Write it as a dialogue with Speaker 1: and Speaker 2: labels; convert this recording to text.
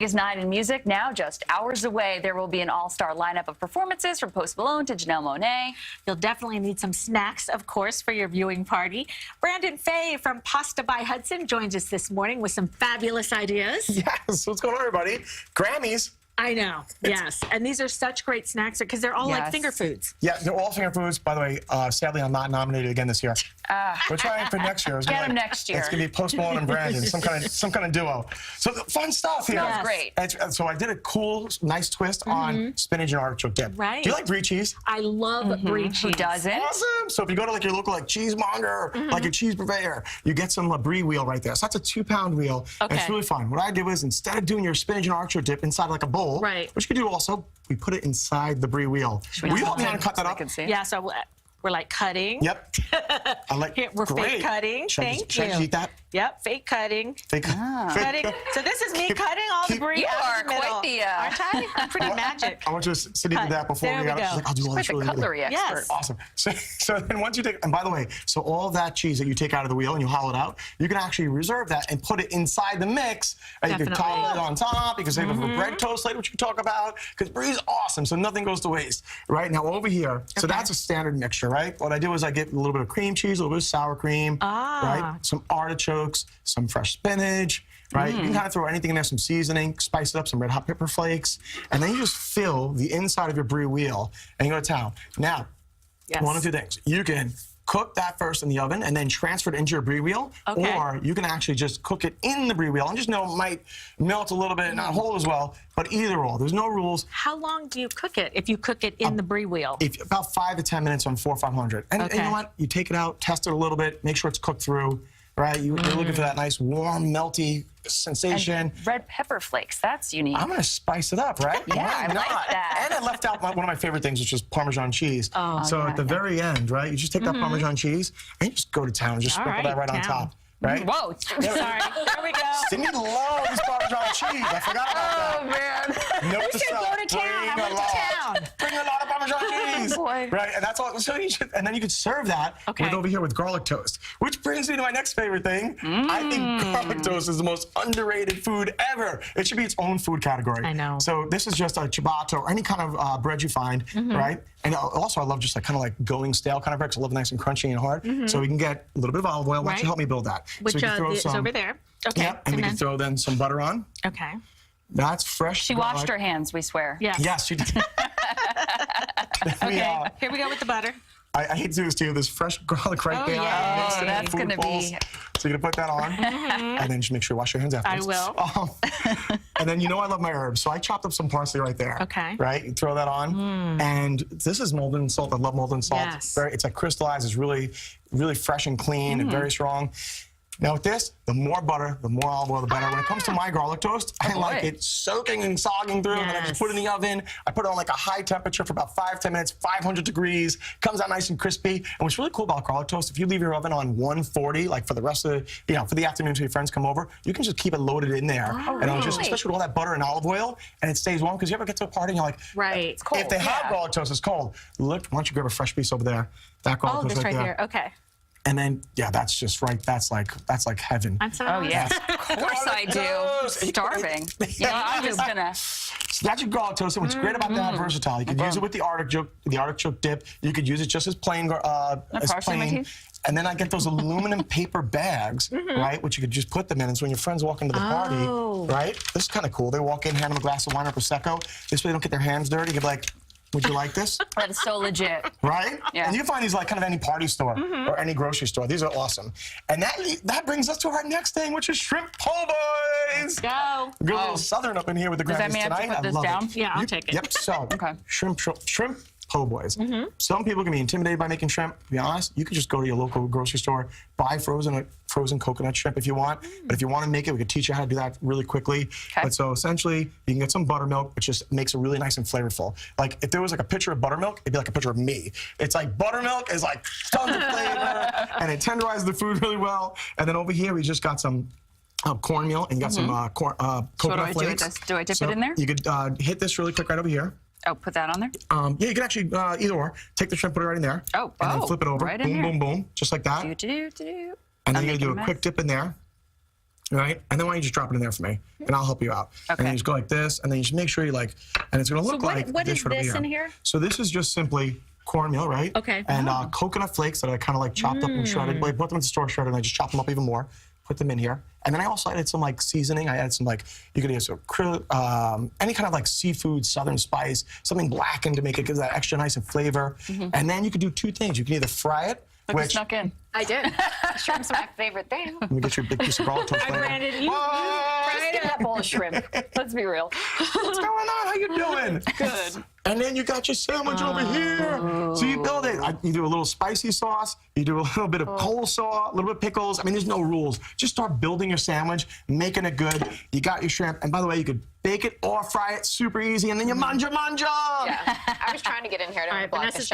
Speaker 1: Is Night in Music now just hours away. There will be an all-star lineup of performances from Post Malone to Janelle Monáe.
Speaker 2: You'll definitely need some snacks, of course, for your viewing party. Brandon Fay from Pasta by Hudson joins us this morning with some fabulous ideas.
Speaker 3: Yes, what's going on, everybody? Grammys.
Speaker 2: I know, yes. And these are such great snacks because they're all like finger foods.
Speaker 3: Yeah, they're all finger foods. By the way, sadly, I'm not nominated again this year. We're trying for next year.
Speaker 1: Get them next year.
Speaker 3: It's going to be Post Malone and Brandon, some kind of duo. So fun stuff here.
Speaker 1: Smells great.
Speaker 3: And so I did a cool, nice twist on spinach and artichoke dip.
Speaker 2: Right.
Speaker 3: Do you like brie cheese?
Speaker 2: I love brie cheese.
Speaker 1: Who doesn't?
Speaker 3: Awesome. So if you go to like your local cheesemonger, like your cheese purveyor, you get some brie wheel right there. So that's a 2-pound wheel. And it's really fun. What I did was instead of doing your spinach and artichoke dip inside like a bowl, which you could do also, we put it inside the brie wheel. Will you help me cut that up?
Speaker 2: Yeah, so we're like cutting.
Speaker 3: Yep. I like.
Speaker 2: Here, we're fake cutting. Thank you.
Speaker 3: Should I just eat that?
Speaker 2: Yep, fake cutting.
Speaker 3: Fake
Speaker 2: cutting. So this is me cutting all the brie out of the middle.
Speaker 1: Quite the,
Speaker 2: aren't I? I'm pretty magic.
Speaker 3: I want you to sit into that before
Speaker 2: there we go.
Speaker 3: Like, I'll do all
Speaker 1: Quite
Speaker 3: this
Speaker 1: the cutlery expert.
Speaker 2: Yes.
Speaker 3: Awesome. So then once you take, and by the way, so all of that cheese that you take out of the wheel and you hollow it out, you can actually reserve that and put it inside the mix. And you can top it on top. You can save it for bread toast later, which we can talk about. Because brie is awesome, so nothing goes to waste. Right now over here, so that's a standard mixture, right? What I do is I get a little bit of cream cheese, a little bit of sour cream, right? Some artichokes, some fresh spinach, right? You can kind of throw anything in there, some seasoning, spice it up, some red hot pepper flakes, and then you just fill the inside of your brie wheel and you go to town. Now, one of two things. You can cook that first in the oven and then transfer it into your brie wheel, or you can actually just cook it in the brie wheel and just know it might melt a little bit and not hold as well, but either or. There's no rules.
Speaker 2: How long do you cook it if you cook it in the brie wheel?
Speaker 3: About 5 to 10 minutes on 400 or 500. And you know what? You take it out, test it a little bit, make sure it's cooked through, right? You're looking for that nice, warm, melty sensation.
Speaker 1: And red pepper flakes, that's unique.
Speaker 3: I'm going to spice it up, right?
Speaker 1: Yeah, I like that.
Speaker 3: And I left out one of my favorite things, which is Parmesan cheese. So at the very end, right, you just take that Parmesan cheese and you just go to town and just sprinkle that right on top. Right?
Speaker 1: Whoa.
Speaker 2: Sorry. There we go.
Speaker 3: Cindy loves Parmesan cheese. I forgot about that.
Speaker 1: Oh, man.
Speaker 3: Note
Speaker 2: You should go to town. I went to town.
Speaker 3: Bring a lot of Parmesan cheese.
Speaker 1: Boy.
Speaker 3: Right, and that's all. So you should, and then you could serve that with over here with garlic toast, which brings me to my next favorite thing. I think garlic toast is the most underrated food ever. It should be its own food category.
Speaker 2: I know.
Speaker 3: So this is just a ciabatta or any kind of bread you find, right? And also I love just like kind of like going stale kind of bread, because I love it nice and crunchy and hard. So we can get a little bit of olive oil. Why don't you help me build that?
Speaker 2: Which
Speaker 3: so
Speaker 2: is over there. Okay.
Speaker 3: Yep, and we can throw then some butter on.
Speaker 2: Okay.
Speaker 3: That's fresh.
Speaker 1: She washed her hands, we swear.
Speaker 2: Yes.
Speaker 3: Yes, she did.
Speaker 2: Okay, here we go with the butter.
Speaker 3: I hate to do this to you. There's fresh garlic right there.
Speaker 1: Yeah. Oh, that's going to be...
Speaker 3: So you're going to put that on, and then just make sure you wash your hands afterwards.
Speaker 2: I will.
Speaker 3: And then you know I love my herbs, so I chopped up some parsley right there.
Speaker 2: Okay.
Speaker 3: Right? You throw that on, and this is molten salt. I love molten salt.
Speaker 2: Yes.
Speaker 3: It's like crystallized. It's really, really fresh and clean and very strong. Now with this, the more butter, the more olive oil, the better. When it comes to my garlic toast, I like it soaking and sogging through, and then I just put it in the oven. I put it on like a high temperature for about 5 to 10 minutes, 500 degrees. Comes out nice and crispy. And what's really cool about garlic toast, if you leave your oven on 140, like for the rest of the, for the afternoon until your friends come over, you can just keep it loaded in there. And it'll just, especially with all that butter and olive oil, and it stays warm. Because you ever get to a party and you're like,
Speaker 2: it's cold.
Speaker 3: If they have garlic toast, it's cold. Look, why don't you grab a fresh piece over there? That garlic toast
Speaker 2: right
Speaker 3: there.
Speaker 2: here. Okay.
Speaker 3: And then, that's just right. That's like heaven.
Speaker 2: I'm so
Speaker 1: yes. Of course I do. Starving. I'm just gonna.
Speaker 3: So that's your garlic toast. And what's great about that, versatile. You could use it with the artichoke dip. You could use it just as plain, And then I get those aluminum paper bags, right, which you could just put them in. And so when your friends walk into the party, right, this is kind of cool. They walk in, hand them a glass of wine or Prosecco. This way they don't get their hands dirty. You're like, would you like this?
Speaker 1: That is so legit.
Speaker 3: Right?
Speaker 1: Yeah.
Speaker 3: And you can find these like kind of any party store or any grocery store. These are awesome. And that brings us to our next thing, which is shrimp po' boys.
Speaker 2: Go.
Speaker 3: Good little southern up in here with the Grammys tonight.
Speaker 1: Does that mean I have to put this down?
Speaker 2: Yeah, I'll take it.
Speaker 3: Yep. So shrimp po' boys. Some people can be intimidated by making shrimp. To be honest, you can just go to your local grocery store, buy frozen coconut shrimp if you want. But if you want to make it, we could teach you how to do that really quickly. But so essentially, you can get some buttermilk, which just makes it really nice and flavorful. Like if there was like a picture of buttermilk, it'd be like a picture of me. It's like buttermilk is like tons of flavor, and it tenderizes the food really well. And then over here, we just got some cornmeal, and you got some coconut flakes.
Speaker 1: Do I dip it in there?
Speaker 3: You could hit this really quick right over here.
Speaker 1: Oh, put that on there?
Speaker 3: Yeah, you can actually either or. Take the shrimp, put it right in there. And then flip it over.
Speaker 1: Right in
Speaker 3: boom,
Speaker 1: here.
Speaker 3: boom, boom. Just like that. And then you're going to do a quick dip in there. right? And then why don't you just drop it in there for me, and I'll help you out. And then you just go like this, and then you just make sure you like, and it's gonna look like
Speaker 2: what
Speaker 3: this
Speaker 2: is
Speaker 3: right over
Speaker 2: this in here?
Speaker 3: So this is just simply cornmeal, right?
Speaker 2: Okay.
Speaker 3: And coconut flakes that I kind of like chopped up and shredded. Like put them in the store shredded, and I just chopped them up even more. Put them in here, and then I also added some like seasoning. I added some like you could use any kind of like seafood, southern spice, something blackened to make it give that extra nice and flavor. And then you could do two things. You can either fry it,
Speaker 1: Look,
Speaker 3: which
Speaker 1: snuck in.
Speaker 2: I did.
Speaker 1: Shrimp's my favorite thing.
Speaker 3: let me get you a big piece of garlic toast.
Speaker 2: Brandon, you
Speaker 1: Right in that bowl of shrimp. Let's be real.
Speaker 3: What's going on? How you doing?
Speaker 1: Good.
Speaker 3: And then you got your sandwich over here. So you build it. You do a little spicy sauce. You do a little bit of coleslaw, a little bit of pickles. I mean, there's no rules. Just start building your sandwich, making it good. You got your shrimp. And by the way, you could bake it or fry it super easy. And then you manja.
Speaker 4: Yeah, I was trying to get in here to
Speaker 2: All right,
Speaker 4: block the
Speaker 2: Vanessa's
Speaker 4: shot.